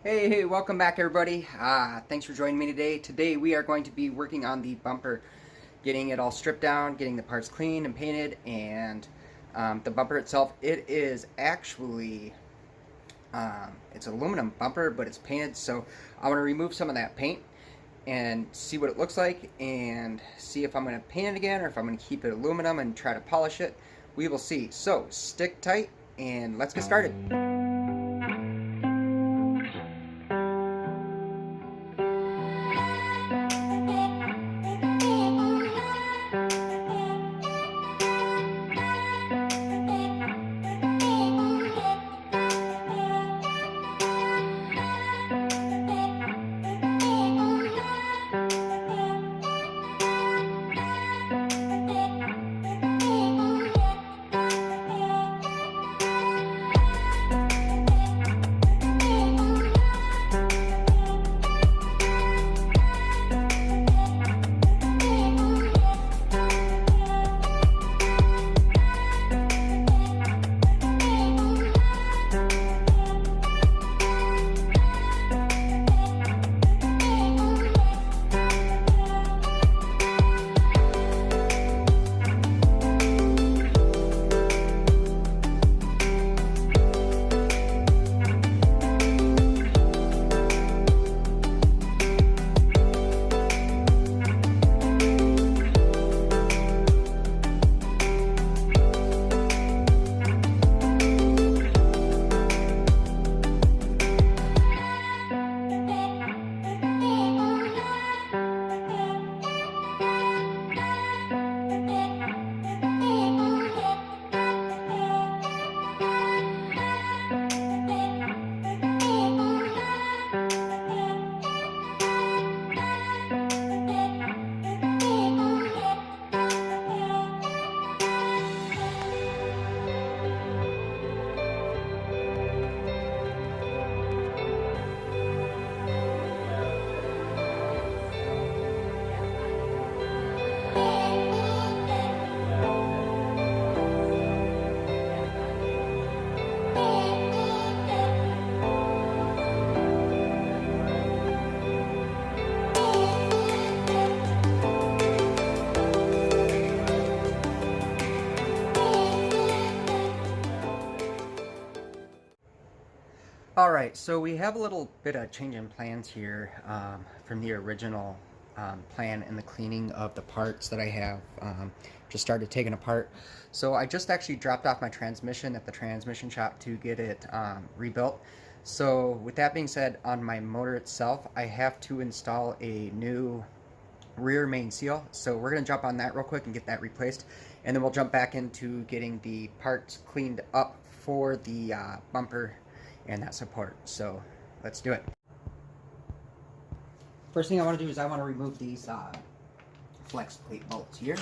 Hey, welcome back everybody. Thanks for joining me today. Today we are going to be working on the bumper, getting it all stripped down, getting the parts cleaned and painted, and the bumper itself, it is actually, it's an aluminum bumper, but it's painted, so I want to remove some of that paint and see what it looks like and see if I'm going to paint it again or if I'm going to keep it aluminum and try to polish it. We will see. So stick tight and let's get started. Alright, so we have a little bit of change in plans here from the original plan and the cleaning of the parts that I have just started taking apart. So I just actually dropped off my transmission at the transmission shop to get it rebuilt. So with that being said, on my motor itself, I have to install a new rear main seal. So we're going to jump on that real quick and get that replaced. And then we'll jump back into getting the parts cleaned up for the bumper and that support. So let's do it. First thing I want to do is I want to remove these flex plate bolts here.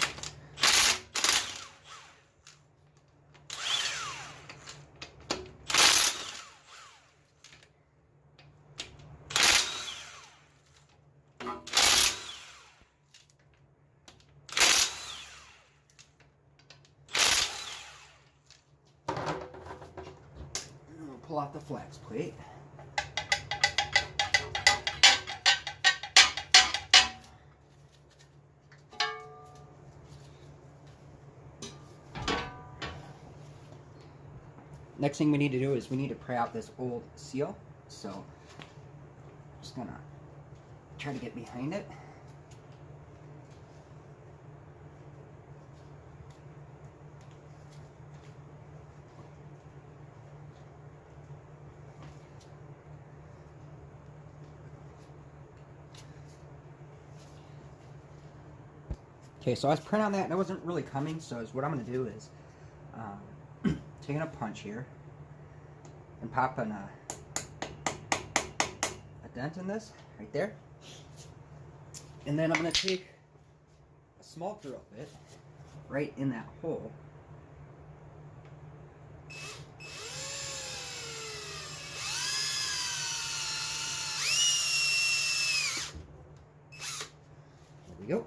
Pull off the flex plate. Next thing we need to do is we need to pry out this old seal. So I'm just gonna try to get behind it. Okay, so I was printing on that and it wasn't really coming, so what I'm going to do is taking a punch here and popping a dent in this right there. And then I'm going to take a small drill bit right in that hole. There we go.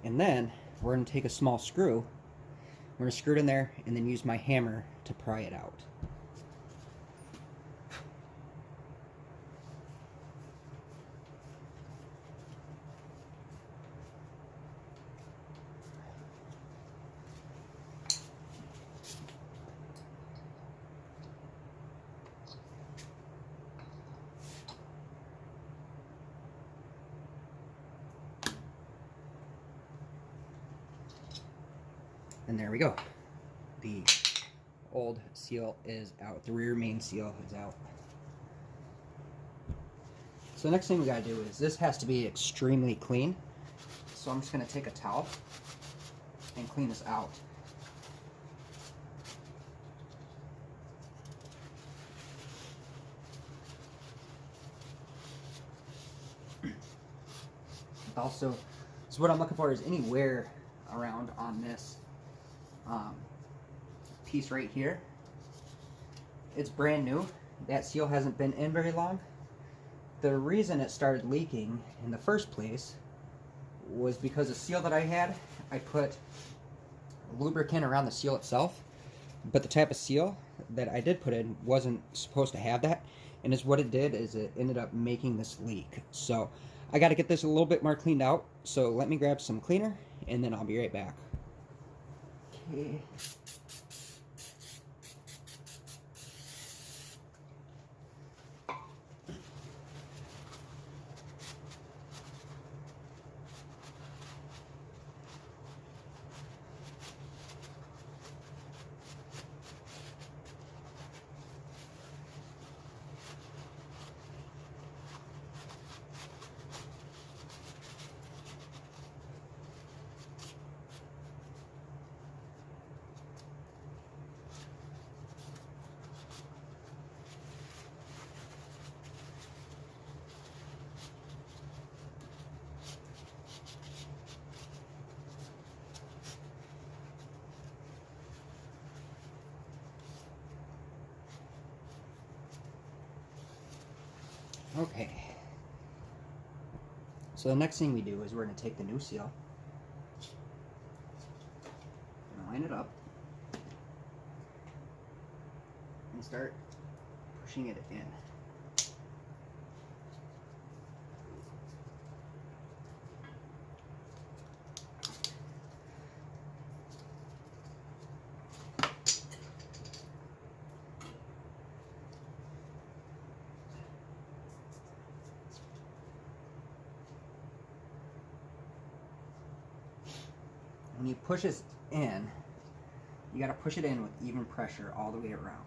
And then we're going to take a small screw, we're going to screw it in there and then use my hammer to pry it out. And there we go. The old seal is out. The rear main seal is out. So the next thing we gotta do is, this has to be extremely clean. So I'm just gonna take a towel and clean this out. Also, so what I'm looking for is any wear around on this piece right here. It's brand new. That seal hasn't been in very long. The reason it started leaking in the first place was because the seal that I had, I put lubricant around the seal itself, but the type of seal that I did put in wasn't supposed to have that, and is what it did is it ended up making this leak. So I got to get this a little bit more cleaned out, so let me grab some cleaner and then I'll be right back. Okay. Okay, so the next thing we do is we're going to take the new seal and line it up and start pushing it in. When you push this in, you got to push it in with even pressure all the way around.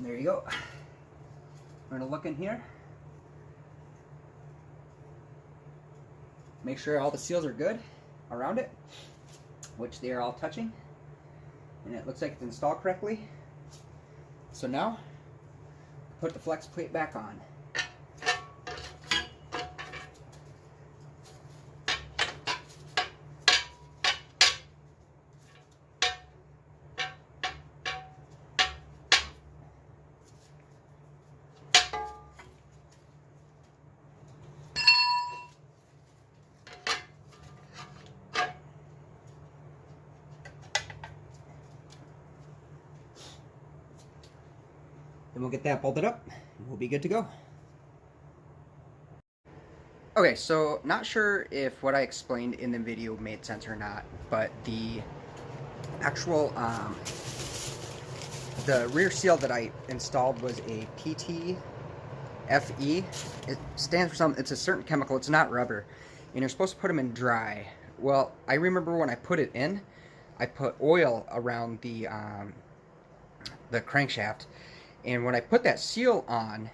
There you go. We're gonna look in here. Make sure all the seals are good around it, which they are all touching. And it looks like it's installed correctly. So now, put the flex plate back on. Then we'll get that bolted up and we'll be good to go. Okay, so not sure if what I explained in the video made sense or not, but the actual the rear seal that I installed was a PTFE. It stands for something, it's a certain chemical, it's not rubber, and you're supposed to put them in dry. Well, I remember when I put it in, I put oil around the crankshaft, and when I put that seal on,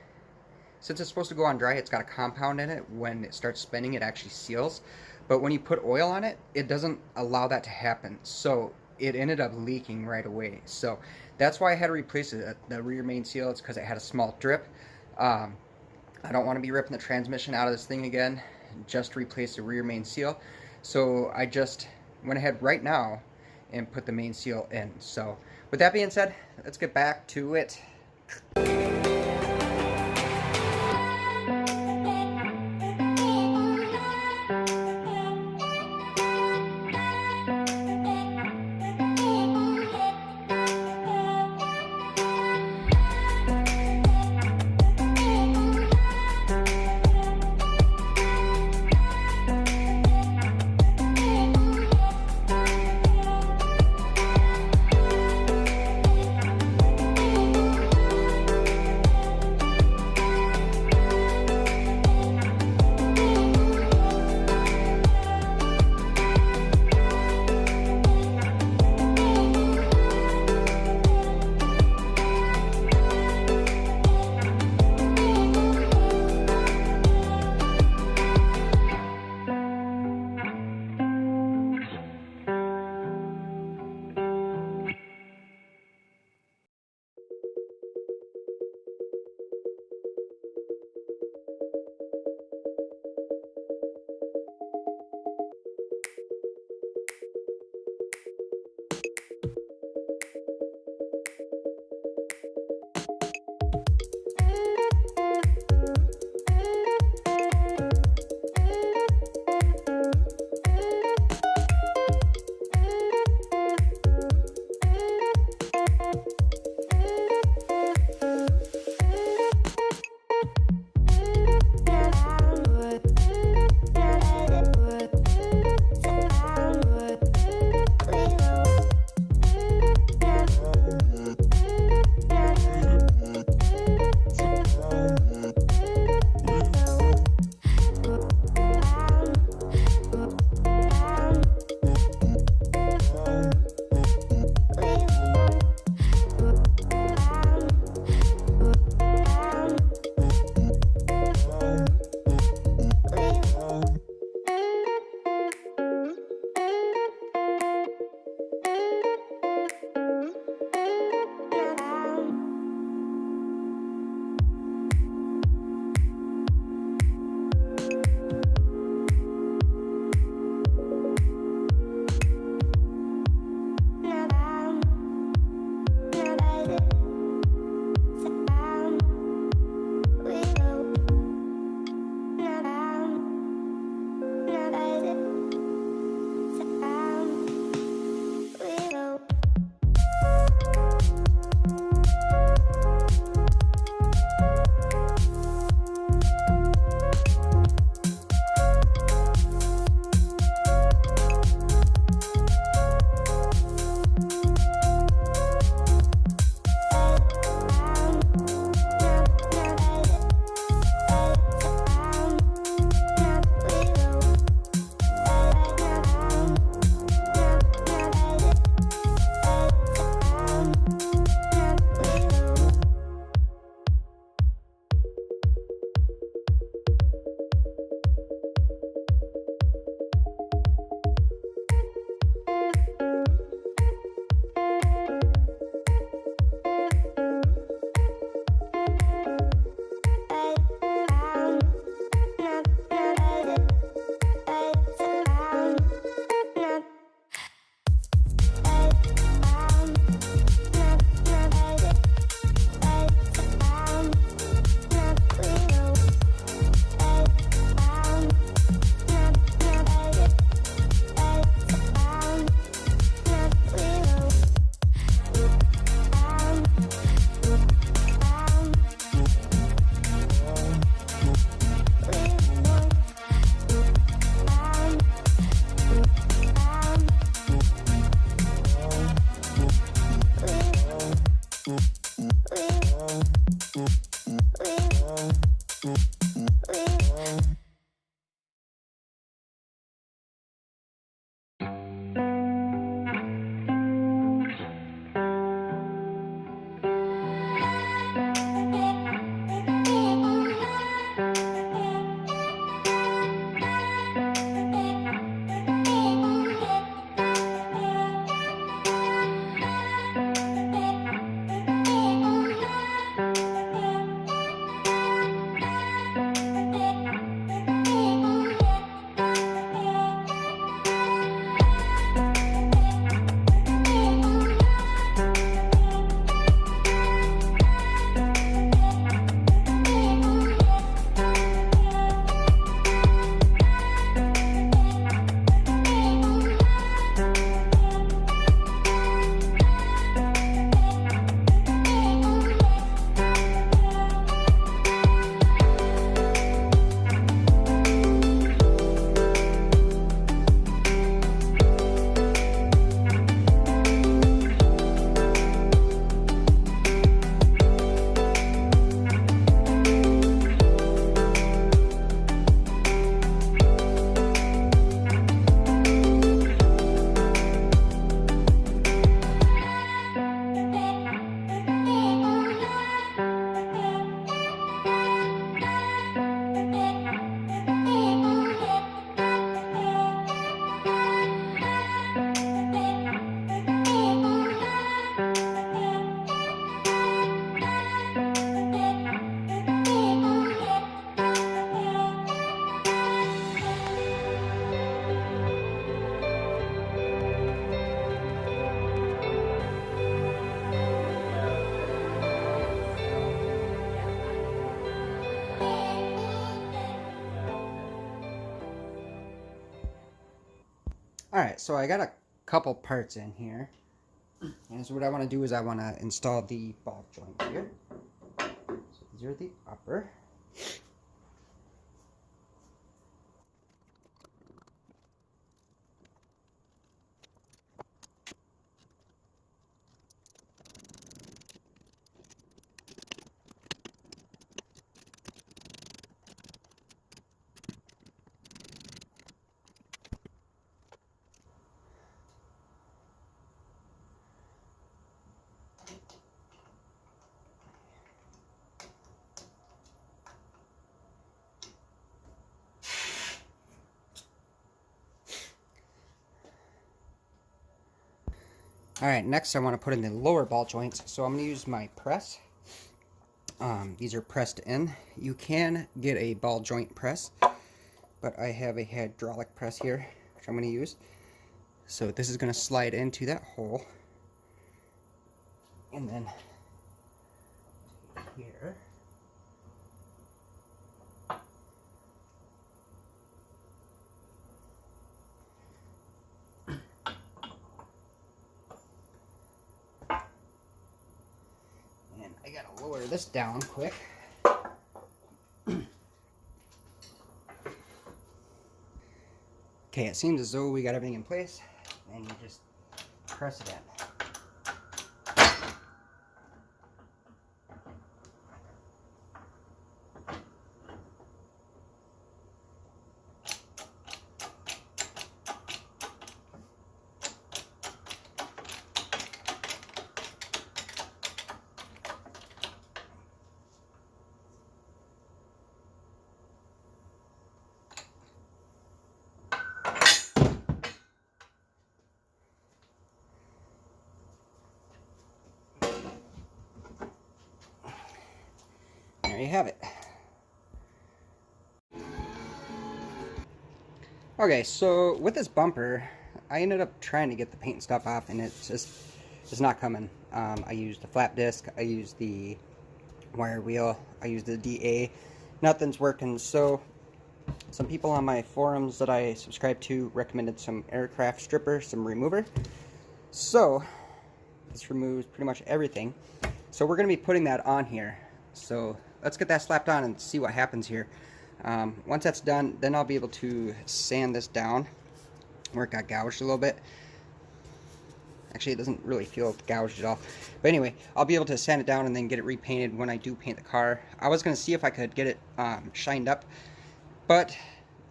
since it's supposed to go on dry, it's got a compound in it. When it starts spinning, it actually seals. But when you put oil on it, it doesn't allow that to happen. So it ended up leaking right away. So that's why I had to replace it. The rear main seal, it's because it had a small drip. I don't want to be ripping the transmission out of this thing again, just to replace the rear main seal. So I just went ahead right now and put the main seal in. So with that being said, let's get back to it. Alright, so I got a couple parts in here. And so what I want to do is I want to install the ball joint here. So these are the upper. Alright, next I want to put in the lower ball joints, so I'm going to use my press. These are pressed in. You can get a ball joint press, but I have a hydraulic press here, which I'm going to use. So this is going to slide into that hole, and then here. I gotta lower this down quick. Okay, it seems as though we got everything in place, and you just press it in. There you have it. Okay, so with this bumper, I ended up trying to get the paint and stuff off, and it's not coming. I used the flap disc, I used the wire wheel, I used the DA. Nothing's working. So some people on my forums that I subscribe to recommended some aircraft stripper, some remover. So this removes pretty much everything. So we're going to be putting that on here. So let's get that slapped on and see what happens here. Once that's done, then I'll be able to sand this down where it got gouged a little bit. Actually, it doesn't really feel gouged at all. But anyway, I'll be able to sand it down and then get it repainted when I do paint the car. I was going to see if I could get it shined up, but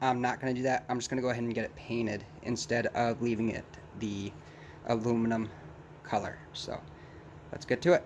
I'm not going to do that. I'm just going to go ahead and get it painted instead of leaving it the aluminum color. So let's get to it.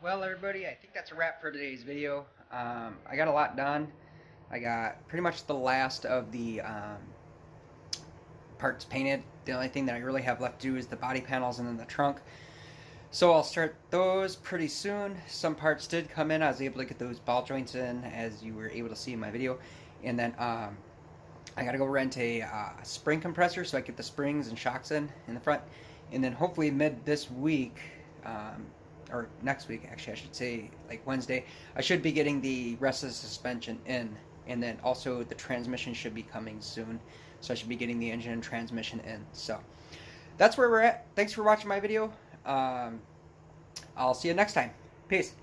Well, everybody, I think that's a wrap for today's video. I got a lot done. I got pretty much the last of the parts painted. The only thing that I really have left to do is the body panels and then the trunk. So I'll start those pretty soon. Some parts did come in. I was able to get those ball joints in, as you were able to see in my video. And then I gotta go rent a spring compressor so I get the springs and shocks in the front. And then hopefully mid this week, or next week actually, I should say, like Wednesday, I should be getting the rest of the suspension in. And then also the transmission should be coming soon. So I should be getting the engine and transmission in. So that's where we're at. Thanks for watching my video. I'll see you next time. Peace.